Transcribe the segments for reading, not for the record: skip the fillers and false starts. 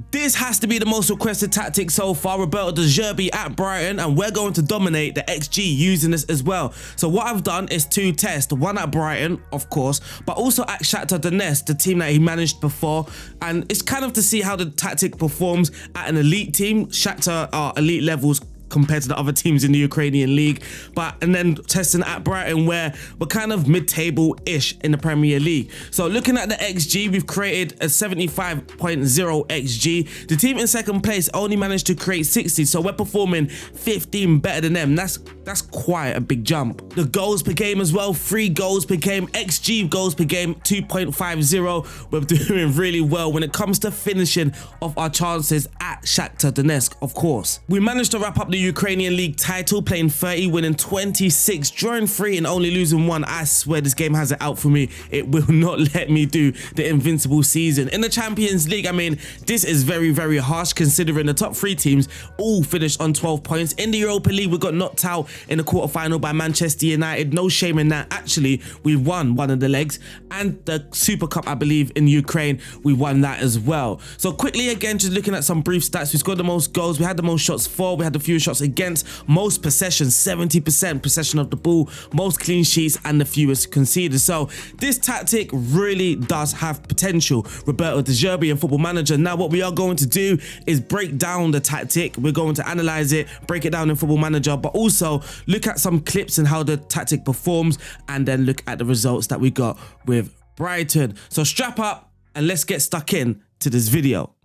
This has to be the most requested tactic so far. Roberto De Zerbi at Brighton, and we're going to dominate the XG using this as well. So what I've done is two tests, one at Brighton, of course, but also at Shakhtar Donetsk, the team that he managed before. And it's kind of to see how the tactic performs at an elite team. Shakhtar are elite levels compared to the other teams in the Ukrainian league, and then testing at Brighton where we're kind of mid-table-ish in the Premier League. So looking at the XG, we've created a 75.0 XG. The team in second place only managed to create 60, so we're performing 15 better than them. That's quite a big jump. The goals per game as well, 3 goals per game, XG goals per game 2.50. We're doing really well when it comes to finishing off our chances at Shakhtar Donetsk, of course. We managed to wrap up the Ukrainian League title, playing 30, winning 26, drawing 3 and only losing 1. I swear this game has it out for me. It will not let me do the invincible season. In the Champions League, I mean, this is very, very harsh considering the top 3 teams all finished on 12 points. In the Europa League, we got knocked out in the quarterfinal by Manchester United. No shame in that. Actually, we won one of the legs, and the Super Cup, I believe, in Ukraine, we won that as well. So quickly again, just looking at some brief stats, we scored the most goals, we had the most shots for, we had the fewest shots against, most possessions, 70% possession of the ball, most clean sheets, and the fewest conceded. So this tactic really does have potential. Roberto De Zerbi and Football Manager. Now what we are going to do is break down the tactic. We're going to analyze it, break it down in Football Manager, but also look at some clips and how the tactic performs, and then look at the results that we got with Brighton. So strap up and let's get stuck in to this video.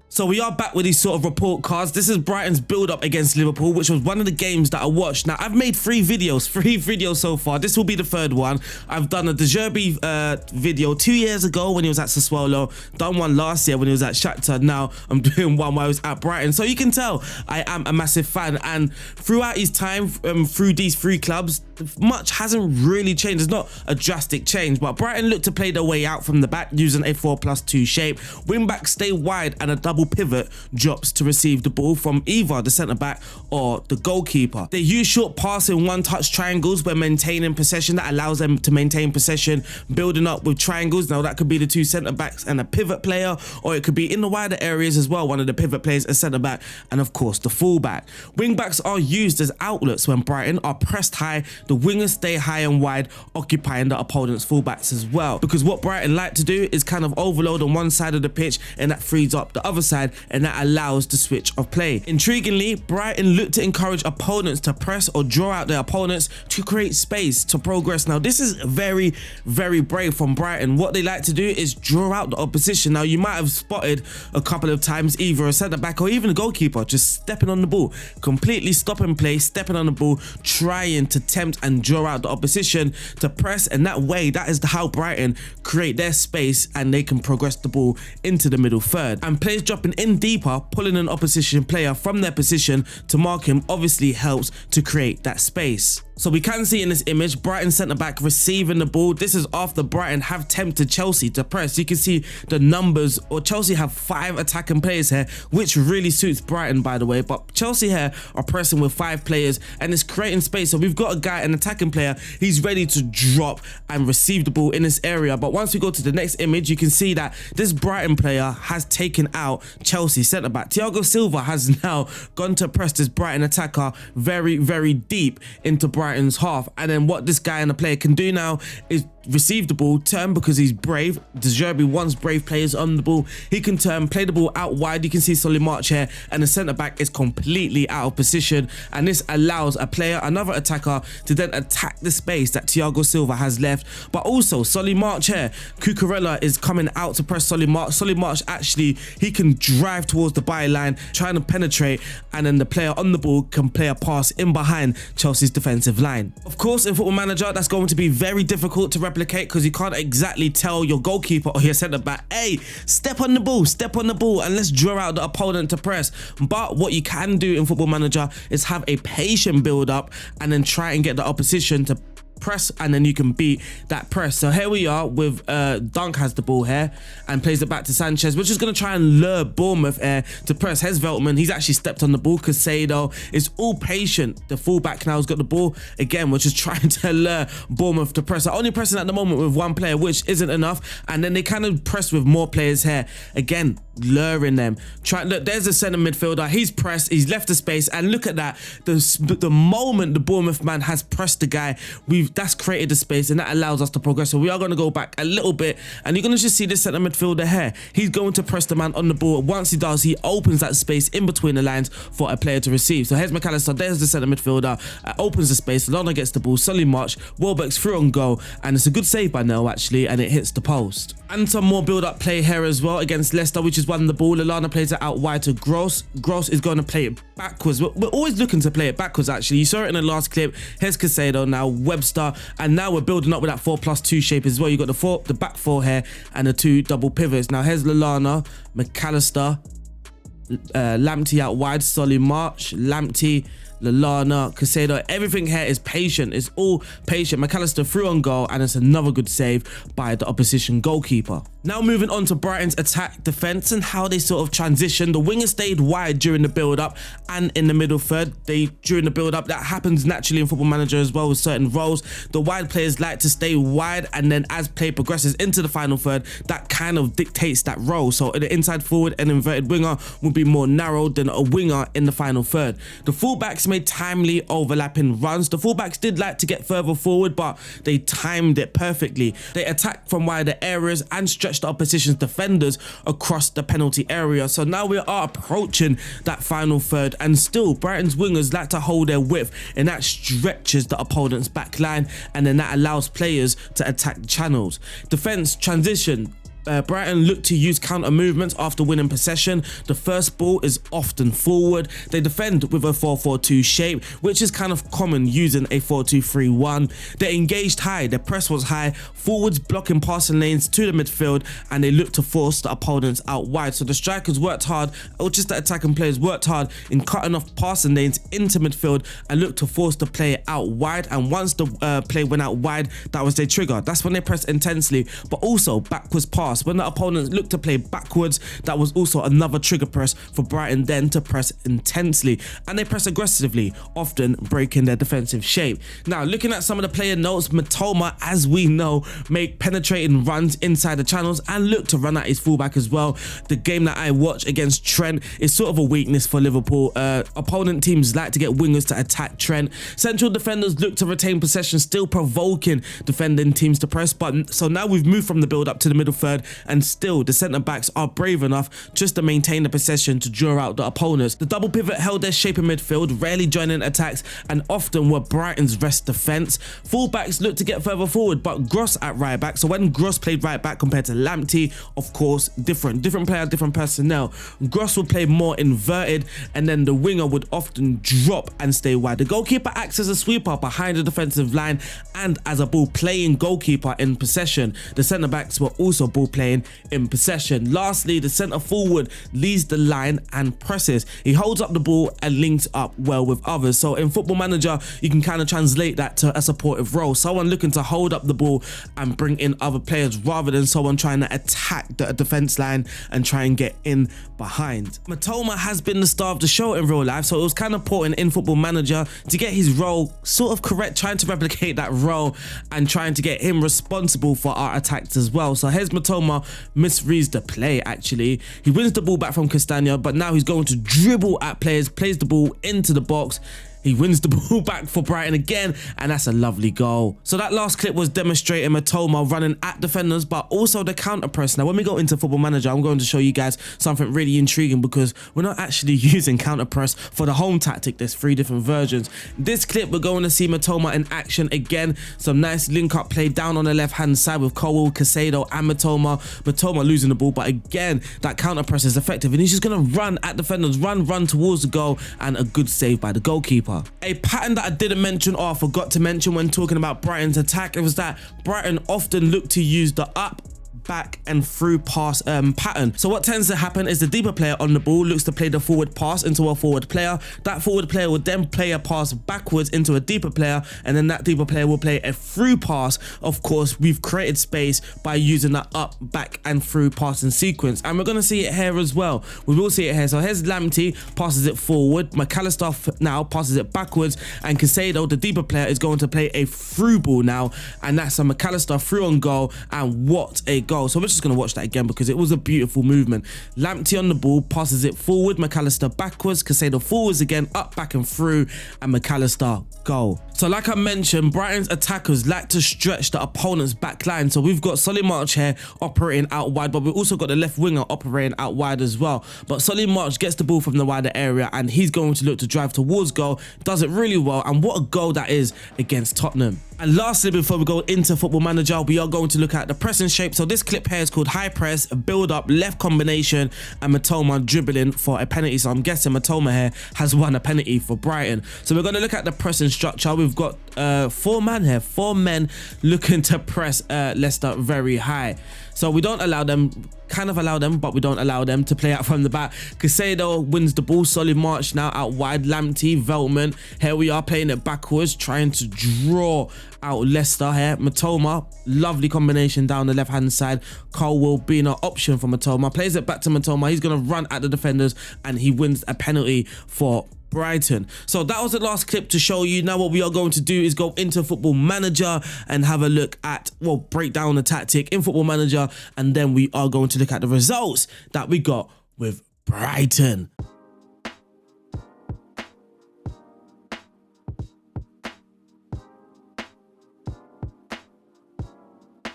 So we are back with these sort of report cards. This is Brighton's build-up against Liverpool, which was one of the games that I watched. Now, I've made 3 videos so far. This will be the 3rd one. I've done a De Zerbi video 2 years ago when he was at Sassuolo, done one last year when he was at Shakhtar. Now, I'm doing one while I was at Brighton. So you can tell I am a massive fan. And throughout his time through these 3 clubs, much hasn't really changed. It's not a drastic change, but Brighton look to play their way out from the back using a 4+2 shape. Wing-backs stay wide and a double pivot drops to receive the ball from either the centre-back or the goalkeeper. They use short passing one-touch triangles when maintaining possession. That allows them to maintain possession, building up with triangles. Now that could be the 2 centre-backs and a pivot player, or it could be in the wider areas as well, one of the pivot players, a centre-back, and of course the full-back. Wing-backs are used as outlets when Brighton are pressed high. The wingers stay high and wide, occupying the opponent's full-backs as well, because what Brighton like to do is kind of overload on one side of the pitch, and that frees up the other side, and that allows the switch of play. Intriguingly, Brighton look to encourage opponents to press or draw out their opponents to create space to progress. Now this is very, very brave from Brighton. What they like to do is draw out the opposition. Now you might have spotted a couple of times either a centre back or even a goalkeeper just stepping on the ball, completely stopping play, stepping on the ball, trying to tempt and draw out the opposition to press, and that way, that is how Brighton create their space and they can progress the ball into the middle third. And players dropping in deeper, pulling an opposition player from their position to mark him obviously helps to create that space. So we can see in this image, Brighton centre-back receiving the ball. This is after Brighton have tempted Chelsea to press. You can see the numbers, or Chelsea have 5 attacking players here, which really suits Brighton, by the way. But Chelsea here are pressing with 5 players, and it's creating space. So we've got a guy, an attacking player, he's ready to drop and receive the ball in this area. But once we go to the next image, you can see that this Brighton player has taken out Chelsea centre-back. Thiago Silva has now gone to press this Brighton attacker very, very deep into Brighton's half, and then what this guy and the player can do now is receive the ball, turn, because he's brave. De Zerbi wants brave players on the ball. He can turn, play the ball out wide. You can see Solly March here, and the centre back is completely out of position, and this allows a player, another attacker, to then attack the space that Thiago Silva has left. But also Solly March here, Cucurella is coming out to press Solly March. Solly March actually, he can drive towards the byline, trying to penetrate, and then the player on the ball can play a pass in behind Chelsea's defensive line. Of course, in Football Manager, that's going to be very difficult to replicate because you can't exactly tell your goalkeeper or your centre back, hey, step on the ball and let's draw out the opponent to press. But what you can do in Football Manager is have a patient build up and then try and get the opposition to press, and then you can beat that press. So here we are with Dunk has the ball here and plays it back to Sanchez, which is going to try and lure Bournemouth to press. Here's Veltman. He's actually stepped on the ball. Casado is all patient. The fullback now has got the ball again, which is trying to lure Bournemouth to press. They're only pressing at the moment with one player, which isn't enough, and then they kind of press with more players here. Again, luring them. Look, there's a centre midfielder. He's pressed. He's left the space, and look at that. The moment the Bournemouth man has pressed the guy, that's created the space, and that allows us to progress. So we are going to go back a little bit, and you're going to just see this centre midfielder here. He's going to press the man on the ball. Once he does, he opens that space in between the lines for a player to receive. So here's McAllister. There's the centre midfielder. Opens the space. Lana gets the ball. Solly March. Welbeck's through on goal, and it's a good save by Nel actually, and it hits the post. And some more build-up play here as well against Leicester, which is won the ball. Lallana plays it out wide to Gross. Gross is going to play it backwards. We're always looking to play it backwards, actually. You saw it in the last clip. Here's Casado, now Webster, and now we're building up with that 4+2 shape as well. You got the back four here and the two double pivots. Now here's Lallana, McAllister, Lamptey out wide, Solly March, Lamptey, Lallana, Casado. Everything here is patient. It's all patient. McAllister through on goal, and it's another good save by the opposition goalkeeper. Now moving on to Brighton's attack, defence, and how they sort of transitioned. The wingers stayed wide during the build-up and in the middle third. During the build-up, that happens naturally in Football Manager as well with certain roles. The wide players like to stay wide, and then as play progresses into the final third, that kind of dictates that role. So the inside forward and inverted winger will be more narrow than a winger in the final third. The fullbacks made timely overlapping runs. The fullbacks did like to get further forward, but they timed it perfectly. They attacked from wider areas and stretched the opposition's defenders across the penalty area. So now we are approaching that final third, and still Brighton's wingers like to hold their width, and that stretches the opponent's back line, and then that allows players to attack the channels. Defense transition. Brighton look to use counter movements after winning possession. The first ball is often forward. They defend with a 4-4-2 shape, which is kind of common using a 4-2-3-1. They engaged high. Their press was high. Forwards blocking passing lanes to the midfield, and they look to force the opponents out wide. So the strikers worked hard, or just the attacking players worked hard in cutting off passing lanes into midfield and looked to force the play out wide. And once the play went out wide, that was their trigger. That's when they pressed intensely, but also backwards pass. When the opponents looked to play backwards, that was also another trigger press for Brighton then to press intensely, and they press aggressively, often breaking their defensive shape. Now looking at some of the player notes, Matoma, as we know, make penetrating runs inside the channels and look to run at his fullback as well. The game that I watched against Trent is sort of a weakness for Liverpool. Opponent teams like to get wingers to attack Trent. Central defenders look to retain possession, still provoking defending teams to press. But so now we've moved from the build up to the middle third, and still the centre backs are brave enough just to maintain the possession to draw out the opponents. The double pivot held their shape in midfield, rarely joining attacks, and often were Brighton's rest defence. Fullbacks looked to get further forward, but Gross at right back. So when Gross played right back compared to Lamptey, of course, different player, different personnel. Gross would play more inverted, and then the winger would often drop and stay wide. The goalkeeper acts as a sweeper behind the defensive line and as a ball playing goalkeeper in possession. The centre backs were also ball playing in possession. Lastly, the centre forward leads the line and presses. He holds up the ball and links up well with others. So in Football Manager, you can kind of translate that to a supportive role. Someone looking to hold up the ball and bring in other players rather than someone trying to attack the defense line and try and get in behind. Matoma has been the star of the show in real life, so it was kind of important in Football Manager to get his role sort of correct, trying to replicate that role and trying to get him responsible for our attacks as well. So here's Matoma, misreads the play actually. He wins the ball back from Castagna, but now he's going to dribble at players, plays the ball into the box. He wins the ball back for Brighton again, and that's a lovely goal. So that last clip was demonstrating Matoma running at defenders, but also the counter press. Now, when we go into Football Manager, I'm going to show you guys something really intriguing because we're not actually using counter press for the home tactic. There's 3 different versions. This clip, we're going to see Matoma in action again. Some nice link-up play down on the left-hand side with Cole, Casado, and Matoma. Matoma losing the ball, but again, that counter press is effective, and he's just going to run at defenders, run towards the goal, and a good save by the goalkeeper. A pattern that I didn't mention or I forgot to mention when talking about Brighton's attack, it was that Brighton often looked to use the up, back and through pass pattern. So what tends to happen is the deeper player on the ball looks to play the forward pass into a forward player. That forward player will then play a pass backwards into a deeper player, and then that deeper player will play a through pass. Of course, we've created space by using that up, back and through passing sequence, and we're going to see it here as well. We will see it here. So here's Lamptey, passes it forward. McAllister now passes it backwards, and Casado, the deeper player, is going to play a through ball now, and that's a McAllister through on goal, and what a goal. So we're just going to watch that again because it was a beautiful movement. Lamptey on the ball, passes it forward, McAllister backwards, Casado forwards again, up, back and through, and McAllister goal. So like I mentioned, Brighton's attackers like to stretch the opponent's back line. So we've got Solly March here operating out wide, but we've also got the left winger operating out wide as well. But Solly March gets the ball from the wider area, and he's going to look to drive towards goal, does it really well, and what a goal that is against Tottenham. And lastly, before we go into Football Manager, we are going to look at the pressing shape. So this clip here is called high press, build up, left combination, and Matoma dribbling for a penalty. So I'm guessing Matoma here has won a penalty for Brighton. So we're going to look at the pressing structure. We've got 4 men looking to press Leicester very high. So we don't allow them, kind of allow them, but we don't allow them to play out from the back. Casado wins the ball. Solly March now out wide. Lamptey, Veltman. Here we are playing it backwards, trying to draw out Leicester here. Matoma, lovely combination down the left-hand side. Colwell being an option for Matoma. Plays it back to Matoma. He's going to run at the defenders, and he wins a penalty for Brighton. So that was the last clip to show you. Now what we are going to do is go into Football Manager and have a look at, well, break down the tactic in Football Manager, and then we are going to look at the results that we got with Brighton.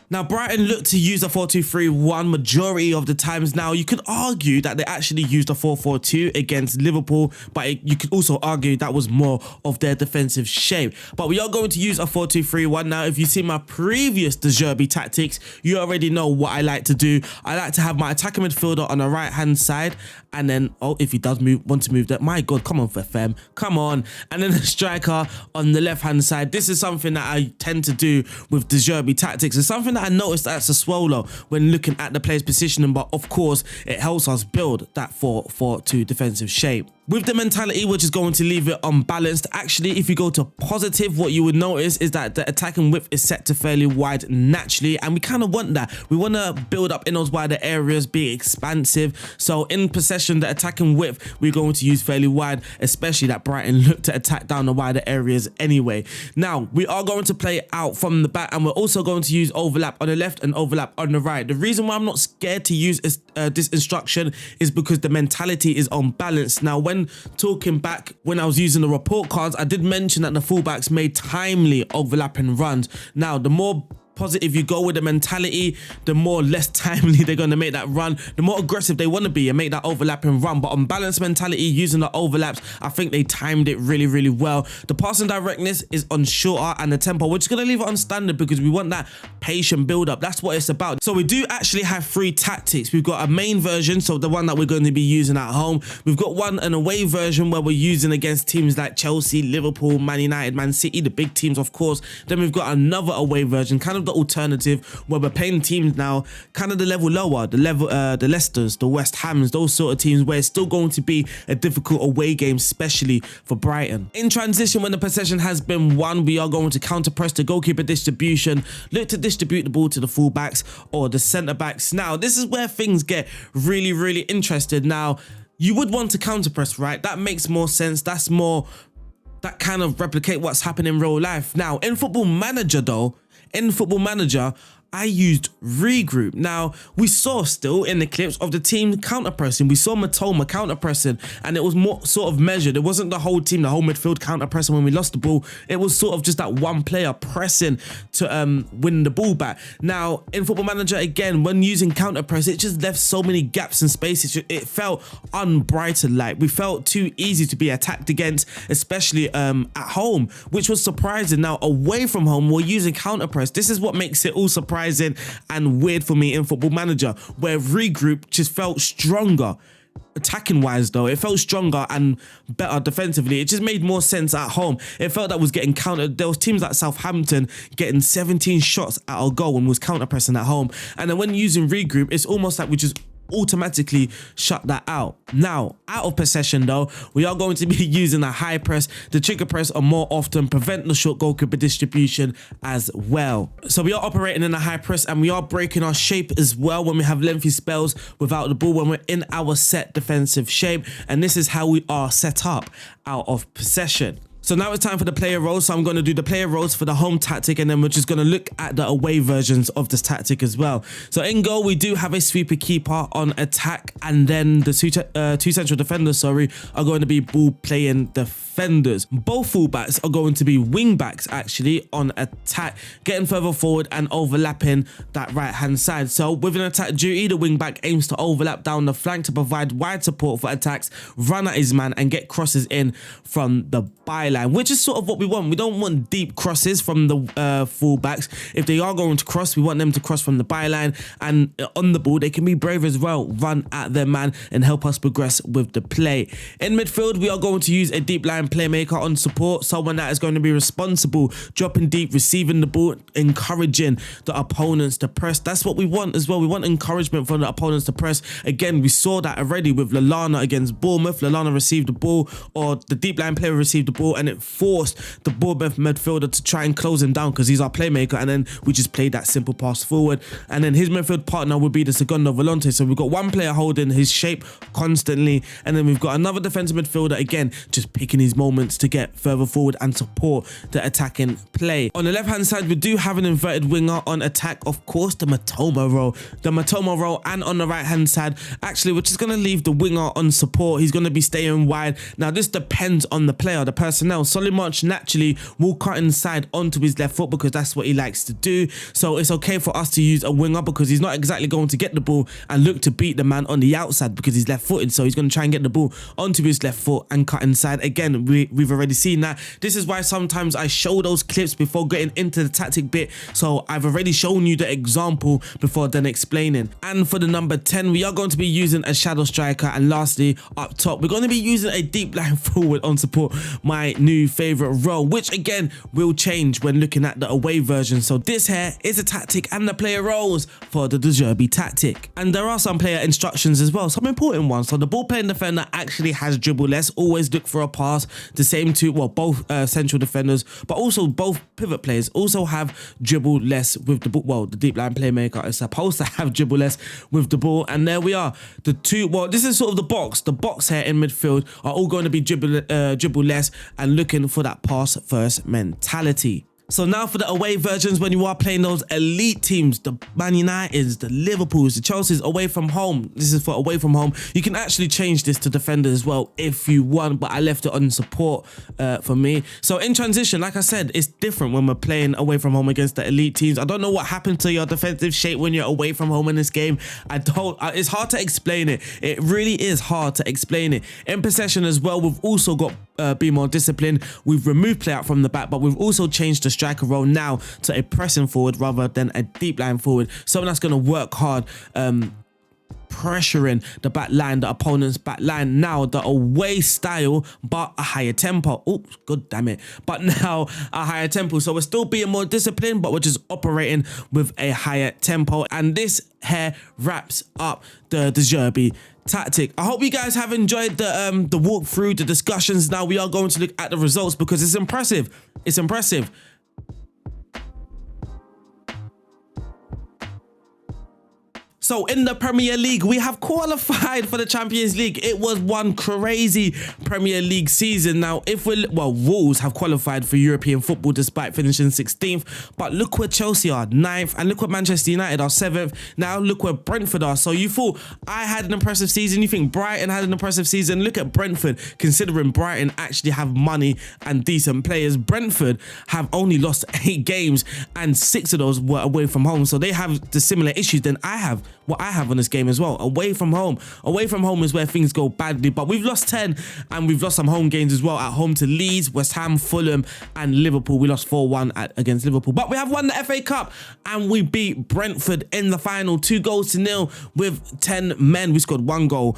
Now, Brighton looked to use a 4-2-3-1 majority of the times. Now, you could argue that they actually used a 4-4-2 against Liverpool, but you could also argue that was more of their defensive shape. But we are going to use a 4-2-3-1. Now, if you see my previous De Zerbi tactics, you already know what I like to do. I like to have my attacking midfielder on the right-hand side, and then, oh, if he does want to move that, my God, come on, FM, come on. And then the striker on the left-hand side. This is something that I tend to do with De Zerbi tactics. It's something that I noticed that's a swallow when looking at the player's positioning, but of course it helps us build that 4-4-2 defensive shape. With the mentality, which is going to leave it unbalanced, actually, if you go to positive, what you would notice is that the attacking width is set to fairly wide naturally, and we kind of want that. We want to build up in those wider areas, be expansive. So in possession, the attacking width, we're going to use fairly wide, especially that Brighton look to attack down the wider areas anyway. Now, we are going to play out from the back, and we're also going to use overlap on the left and overlap on the right. The reason why I'm not scared to use this instruction is because the mentality is unbalanced. Now, when talking back, when I was using the report cards, I did mention that the fullbacks made timely overlapping runs. Now, the more positive you go with the mentality, the more less timely they're going to make that run, the more aggressive they want to be and make that overlapping run. But on balanced mentality, using the overlaps, I think they timed it really, really well. The passing directness is on shorter, and the tempo, we're just going to leave it on standard because we want that patient build up. That's what it's about. So we do actually have 3 tactics. We've got a main version, so the one that we're going to be using at home. We've got an away version where we're using against teams like Chelsea, Liverpool, Man United, Man City, the big teams, of course. Then we've got another away version, kind of the alternative, where we're playing teams now kind of the level lower, the Leicesters, the West Hams, those sort of teams, where it's still going to be a difficult away game, especially for Brighton. In transition, when the possession has been won, we are going to counter press the goalkeeper distribution, look to distribute the ball to the fullbacks or the centre backs. Now, this is where things get really, really interesting. Now, you would want to counter press, right? That makes more sense. That's more, that kind of replicate what's happening in real life. Now, in Football Manager though, I used regroup. Now, we saw still in the clips of the team counter-pressing. We saw Matoma counter-pressing, and it was more sort of measured. It wasn't the whole team, the whole midfield counter-pressing when we lost the ball. It was sort of just that one player pressing to win the ball back. Now, in Football Manager, again, when using counter-press, it just left so many gaps and spaces. It felt un-Brighton-like. We felt too easy to be attacked against, especially at home, which was surprising. Now, away from home, we're using counter-press. This is what makes it all surprising and weird for me in Football Manager, where regroup just felt stronger. attacking wise though, it felt stronger and better defensively. It just made more sense at home. It felt that was getting countered. There was teams like Southampton getting 17 shots at our goal and was counter pressing at home, and then when using regroup, it's almost like we just automatically shut that out. Now, out of possession though, we are going to be using a high press, the trigger press, or more often prevent the short goalkeeper distribution as well. So we are operating in a high press, and we are breaking our shape as well when we have lengthy spells without the ball, when we're in our set defensive shape, and this is how we are set up out of possession. So now it's time for the player roles. So I'm going to do the player roles for the home tactic, and then we're just going to look at the away versions of this tactic as well. So in goal, we do have a sweeper keeper on attack, and then the two central defenders, are going to be ball playing defenders. Both fullbacks are going to be wing backs actually on attack, getting further forward and overlapping that right hand side. So with an attack duty, the wing back aims to overlap down the flank to provide wide support for attacks, run at his man, and get crosses in from the byline, which is sort of what we want. We don't want deep crosses from the fullbacks. If they are going to cross, we want them to cross from the byline, and on the ball they can be brave as well, run at their man and help us progress with the play. In midfield, we are going to use a deep line playmaker on support, someone that is going to be responsible, dropping deep, receiving the ball, encouraging the opponents to press. That's what we want as well. We want encouragement from the opponents to press. Again, we saw that already with Lallana against Bournemouth. Lallana received the ball, or the deep line player received the ball, and it forced the Bournemouth midfielder to try and close him down because he's our playmaker, and then we just played that simple pass forward, and then his midfield partner would be the Segundo Volante. So we've got one player holding his shape constantly, and then we've got another defensive midfielder, again, just picking his moments to get further forward and support the attacking play. On the left hand side, we do have an inverted winger on attack, of course, the Matoma role, and on the right hand side, actually, we're just going to leave the winger on support. He's going to be staying wide. Now this depends on the player, the personnel. Solimarch naturally will cut inside onto his left foot because that's what he likes to do, so it's okay for us to use a winger because he's not exactly going to get the ball and look to beat the man on the outside because he's left footed, so he's going to try and get the ball onto his left foot and cut inside. Again, we've already seen that. This is why sometimes I show those clips before getting into the tactic bit, so I've already shown you the example before then explaining. And for the number 10, we are going to be using a shadow striker, and lastly up top, we're going to be using a deep line forward on support, my new favorite role, which again will change when looking at the away version. So this here is a tactic and the player roles for the De Zerbi tactic, and there are some player instructions as well, some important ones. So the ball playing defender actually has dribble less, always look for a pass. The same to, well, both central defenders, but also both pivot players also have dribble less with the ball. Well, the deep line playmaker is supposed to have dribble less with the ball, and there we are. The two, well, this is sort of the box here in midfield are all going to be dribble less and looking for that pass first mentality. So now for the away versions, when you are playing those elite teams, the Man Uniteds, the Liverpools, the Chelseas away from home. This is for away from home. You can actually change this to defender as well if you want, but I left it on support for me. So in transition, like I said, it's different when we're playing away from home against the elite teams. I don't know what happened to your defensive shape when you're away from home in this game. It's hard to explain it. It really is hard to explain it. In possession as well, we've also got be more disciplined. We've removed play out from the back, but we've also changed the striker role now to a pressing forward rather than a deep line forward. Someone that's going to work hard, pressuring the back line, the opponent's back line. Now the away style, but a higher tempo. Oops, god damn it. But now a higher tempo. So we're still being more disciplined, but we're just operating with a higher tempo. And this here wraps up the De Zerbi tactic. I hope you guys have enjoyed the walkthrough, the discussions. Now we are going to look at the results because it's impressive. It's impressive. So in the Premier League, we have qualified for the Champions League. It was one crazy Premier League season. Now, Wolves have qualified for European football despite finishing 16th. But look where Chelsea are, 9th. And look where Manchester United are, 7th. Now look where Brentford are. So you thought I had an impressive season. You think Brighton had an impressive season. Look at Brentford. Considering Brighton actually have money and decent players, Brentford have only lost 8 games and 6 of those were away from home. So they have the similar issues than I have. what I have on this game as well. Away from home. Away from home is where things go badly, but we've lost 10 and we've lost some home games as well. At home to Leeds, West Ham, Fulham and Liverpool. We lost 4-1 against Liverpool, but we have won the FA Cup and we beat Brentford in the final 2-0 with 10 men. We scored one goal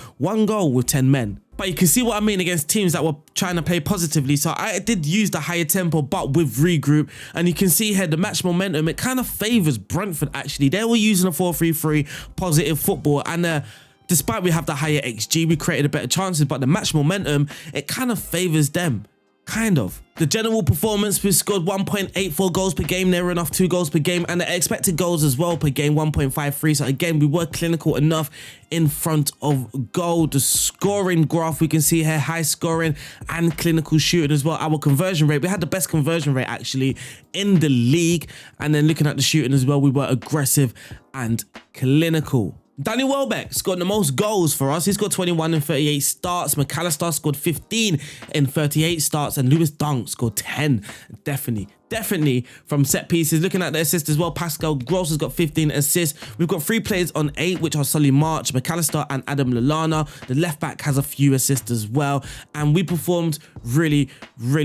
with 10 men. But you can see what I mean against teams that were trying to play positively. So I did use the higher tempo, but with regroup. And you can see here the match momentum, it kind of favours Brentford actually. They were using a 4-3-3 positive football. And despite we have the higher XG, we created a better chances. But the match momentum, it kind of favours them. Kind of. The general performance, we scored 1.84 goals per game, near enough 2 goals per game, and the expected goals as well per game, 1.53. So again, we were clinical enough in front of goal. The scoring graph, we can see here, high scoring and clinical shooting as well. Our conversion rate, we had the best conversion rate actually in the league. And then looking at the shooting as well, we were aggressive and clinical. Danny Welbeck scored the most goals for us. He scored 21 in 38 starts. McAllister scored 15 in 38 starts. And Lewis Dunk scored 10. Definitely from set pieces. Looking at the assists as well, Pascal Gross has got 15 assists. We've got 3 players on 8, which are Solly March, McAllister and Adam Lallana. The left back has a few assists as well. And we performed really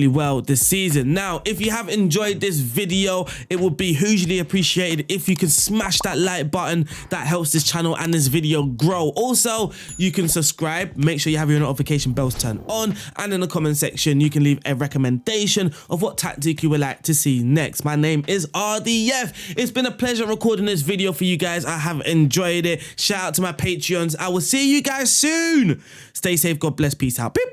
well this season. Now, if you have enjoyed this video, it would be hugely appreciated if you can smash that like button. That helps this channel and this video grow. Also, you can subscribe. Make sure you have your notification bells turned on. And in the comment section, you can leave a recommendation of what tactic you would like to see next. My name is RDF. It's been a pleasure recording this video for you guys. I have enjoyed it. Shout out to my Patreons. I will see you guys soon. Stay safe. God bless. Peace out. Beep.